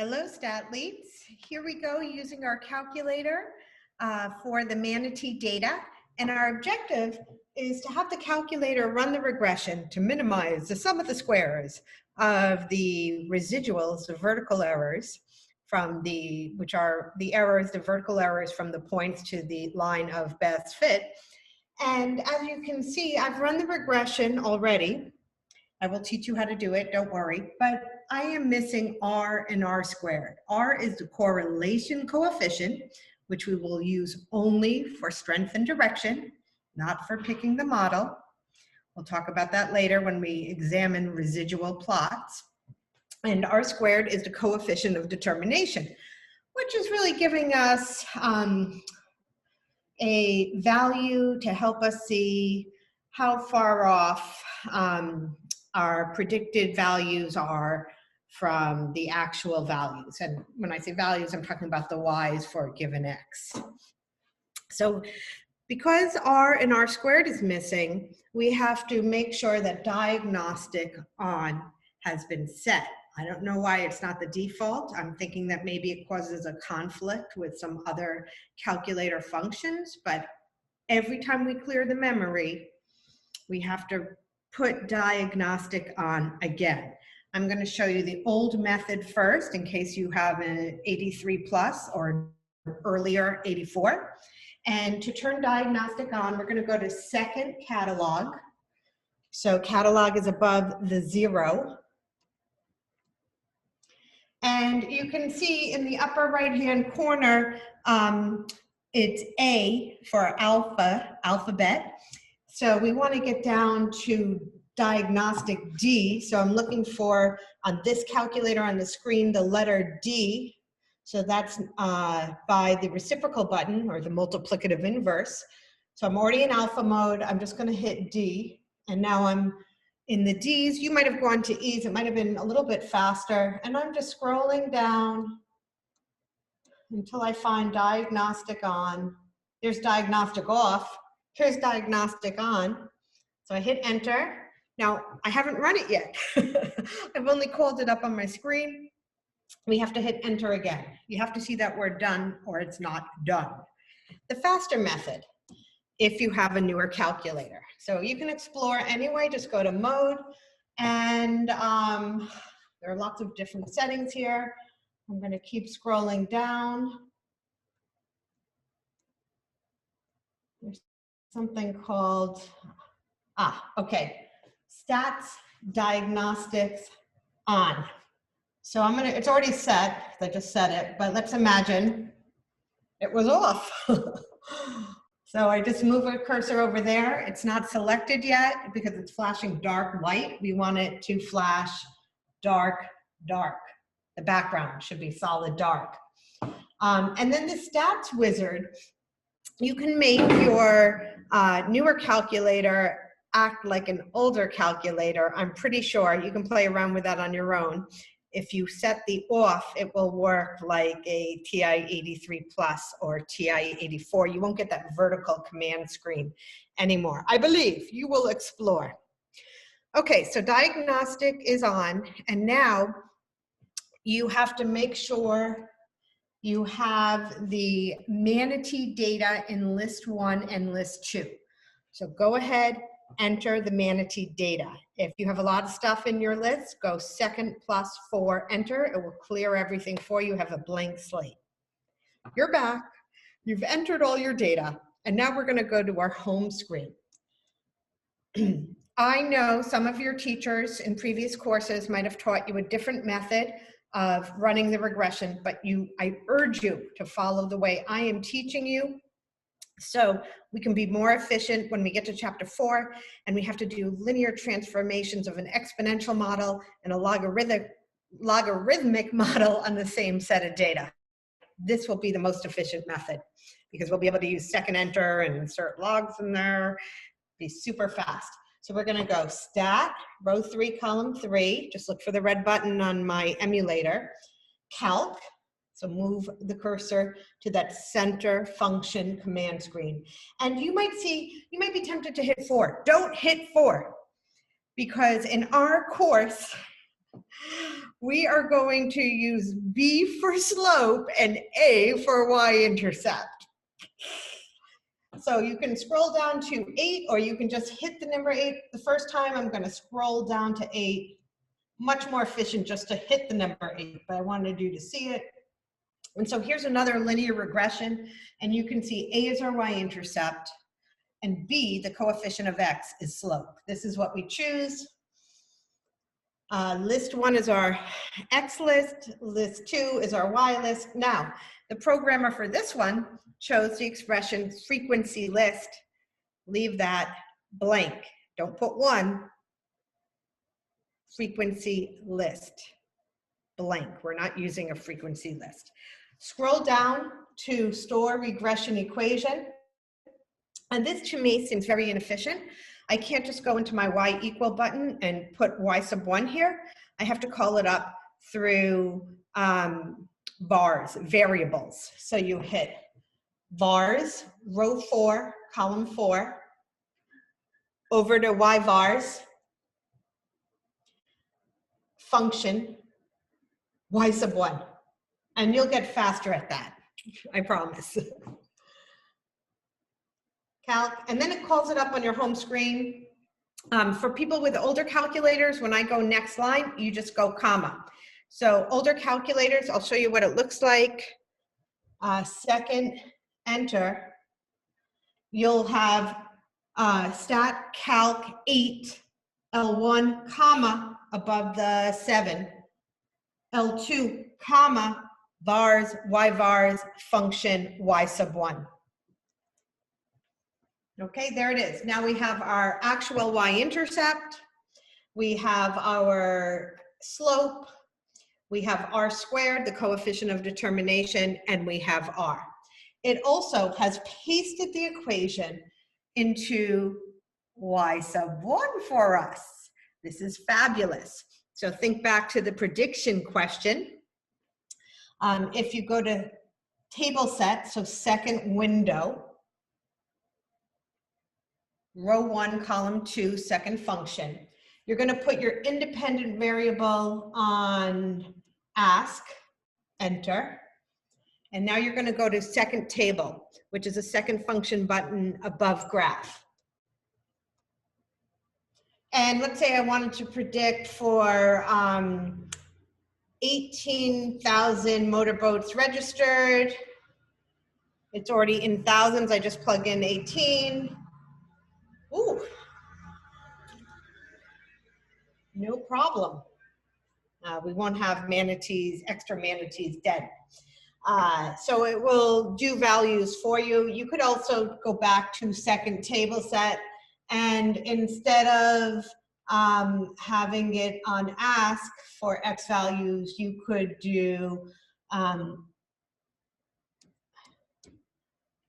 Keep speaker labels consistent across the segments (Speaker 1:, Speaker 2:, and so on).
Speaker 1: Hello, Statleets. Here we go using our calculator for the manatee data. And our objective is to have the calculator run the regression to minimize the sum of the squares of the residuals, the vertical errors, from which are the errors, the vertical errors from the points to the line of best fit. And as you can see, I've run the regression already. I will teach you how to do it, don't worry, but I am missing R and R squared. R is the correlation coefficient, which we will use only for strength and direction, not for picking the model. We'll talk about that later when we examine residual plots. And R squared is the coefficient of determination, which is really giving us a value to help us see how far off our predicted values are from the actual values. And when I say values, I'm talking about the y's for a given x. So because R and R squared is missing, we have to make sure that diagnostic on has been set. I don't know why it's not the default. I'm thinking that maybe it causes a conflict with some other calculator functions, but every time we clear the memory, we have to put diagnostic on again. I'm going to show you the old method first in case you have an 83 plus or earlier 84. And to turn diagnostic on, we're going to go to second catalog. So catalog is above the 0. And you can see in the upper right-hand corner, it's A for alphabet. So we want to get down to diagnostic D. So I'm looking for, on this calculator on the screen, the letter D. So that's by the reciprocal button or the multiplicative inverse. So I'm already in alpha mode. I'm just going to hit D. And now I'm in the D's. You might have gone to E's. It might have been a little bit faster. And I'm just scrolling down until I find diagnostic on. There's diagnostic off. Here's diagnostic on. So I hit enter. Now, I haven't run it yet. I've only called it up on my screen. We have to hit enter again. You have to see that word done or it's not done. The faster method, if you have a newer calculator. So you can explore anyway, just go to mode. And there are lots of different settings here. I'm going to keep scrolling down. There's something called, okay, stats diagnostics on. So it's already set, I just set it, but let's imagine it was off. So I just move a cursor over there. It's not selected yet because it's flashing dark white. We want it to flash dark, dark. The background should be solid dark. And then the stats wizard, you can make your newer calculator act like an older calculator. I'm pretty sure you can play around with that on your own. If you set the off, it will work like a TI-83 plus or TI-84. You won't get that vertical command screen anymore. I believe you will explore. Okay, so diagnostic is on, and now you have to make sure you have the manatee data in list 1 and list 2. So go ahead, enter the manatee data. If you have a lot of stuff in your list, go 2nd + 4, enter. It will clear everything for you. Have a blank slate. You're back. You've entered all your data. And now we're going to go to our home screen. I know some of your teachers in previous courses might have taught you a different method of running the regression, but I urge you to follow the way I am teaching you, so we can be more efficient when we get to chapter 4, and we have to do linear transformations of an exponential model and a logarithmic model on the same set of data. This will be the most efficient method because we'll be able to use second enter and insert logs in there, be super fast. So we're going to go stat, row 3, column 3. Just look for the red button on my emulator. Calc. So move the cursor to that center function command screen. And you might be tempted to hit 4. Don't hit 4. Because in our course, We are going to use B for slope and A for y-intercept. So you can scroll down to 8, or you can just hit the number 8 the first time. I'm going to scroll down to 8. Much more efficient just to hit the number 8, but I wanted you to see it. And so here's another linear regression, and you can see A is our y-intercept, and B, the coefficient of x, is slope. This is what we choose. List 1 is our x list, list 2 is our y list. Now, the programmer for this one chose the expression frequency list. Leave that blank. Don't put 1. Frequency list, blank. We're not using a frequency list. Scroll down to store regression equation. And this to me seems very inefficient. I can't just go into my y equal button and put y sub 1 here. I have to call it up through vars, variables. So you hit vars, row 4, column 4, over to y vars, function, y sub 1. And you'll get faster at that, I promise. Calc, and then it calls it up on your home screen. For people with older calculators, when I go next line, you just go comma. So older calculators, I'll show you what it looks like. Second, enter. You'll have stat calc 8, L1, comma, above the 7. L2, comma, vars, y vars, function, y sub 1. Okay, there it is. Now we have our actual y-intercept. We have our slope. We have r squared, the coefficient of determination, and we have r. It also has pasted the equation into y sub 1 for us. This is fabulous. So think back to the prediction question. If you go to table set, so second window, row 1, column 2, second function. You're going to put your independent variable on ask, enter. And now you're going to go to second table, which is a second function button above graph. And let's say I wanted to predict for 18,000 motorboats registered. It's already in thousands. I just plug in 18. Ooh, no problem. We won't have manatees, extra manatees dead. So it will do values for you. You could also go back to second table set, and instead of having it on ask for X values, you could do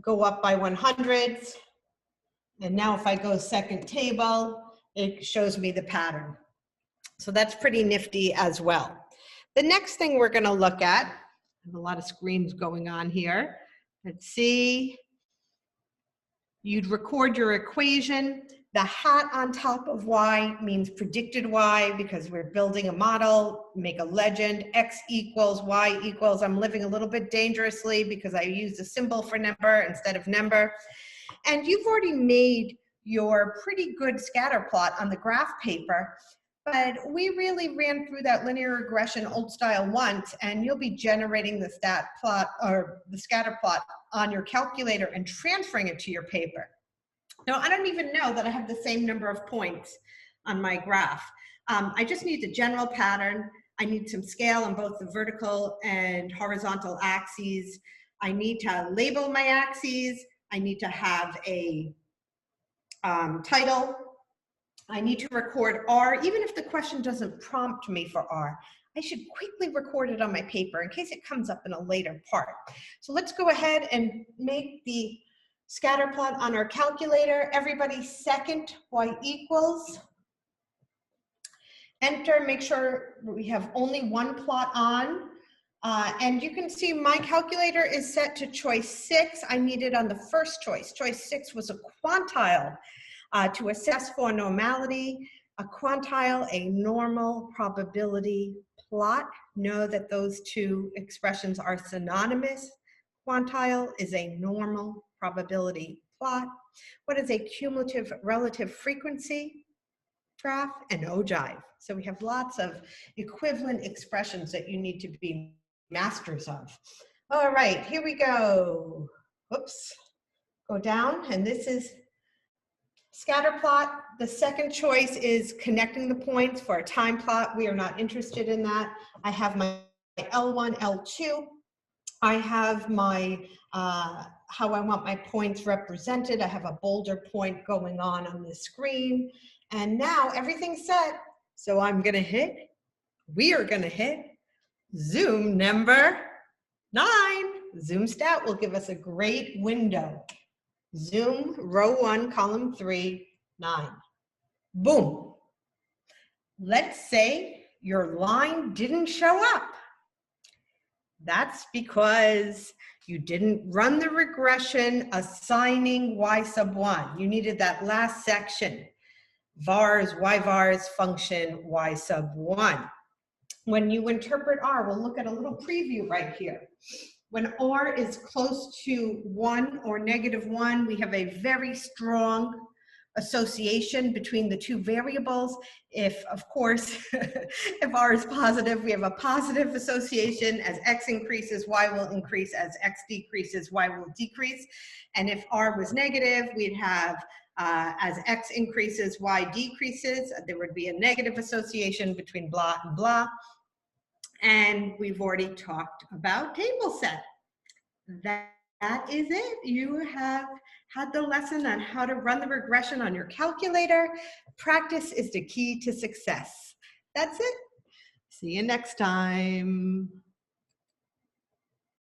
Speaker 1: go up by 100s. And now if I go second table, it shows me the pattern. So that's pretty nifty as well. The next thing we're going to look at, I have a lot of screens going on here. Let's see. You'd record your equation. The hat on top of y means predicted y, because we're building a model, make a legend, x equals, y equals. I'm living a little bit dangerously because I used a symbol for number instead of number. And you've already made your pretty good scatter plot on the graph paper, but we really ran through that linear regression old style once, and you'll be generating the stat plot or the scatter plot on your calculator and transferring it to your paper. Now, I don't even know that I have the same number of points on my graph. I just need the general pattern. I need some scale on both the vertical and horizontal axes. I need to label my axes. I need to have a title. I need to record R. Even if the question doesn't prompt me for R, I should quickly record it on my paper in case it comes up in a later part. So let's go ahead and make the scatter plot on our calculator. Everybody second y equals. Enter, make sure we have only one plot on. And you can see my calculator is set to choice 6. I need it on the first choice. Choice 6 was a quantile to assess for normality. A quantile, a normal probability plot. Know that those two expressions are synonymous. Quantile is a normal probability plot. What is a cumulative relative frequency graph? An ogive. So we have lots of equivalent expressions that you need to be masters of. All right, here we go. Oops, go down, and this is scatter plot. The second choice is connecting the points for a time plot. We are not interested in that. I have my L1, L2. I have my, how I want my points represented. I have a boulder point going on the screen. And now everything's set. So I'm gonna hit, we are gonna hit Zoom number 9. Zoom stat will give us a great window. Zoom row 1, column 3, 9. Boom. Let's say your line didn't show up. That's because you didn't run the regression assigning y sub 1. You needed that last section. Vars, y vars function y sub 1. When you interpret R, we'll look at a little preview right here. When R is close to 1 or -1, we have a very strong association between the two variables. If, of course, if R is positive, we have a positive association. As X increases, Y will increase. As X decreases, Y will decrease. And if R was negative, we'd have as X increases, Y decreases. There would be a negative association between blah and blah. And we've already talked about table set. That is it. You have had the lesson on how to run the regression on your calculator. Practice is the key to success. That's it. See you next time.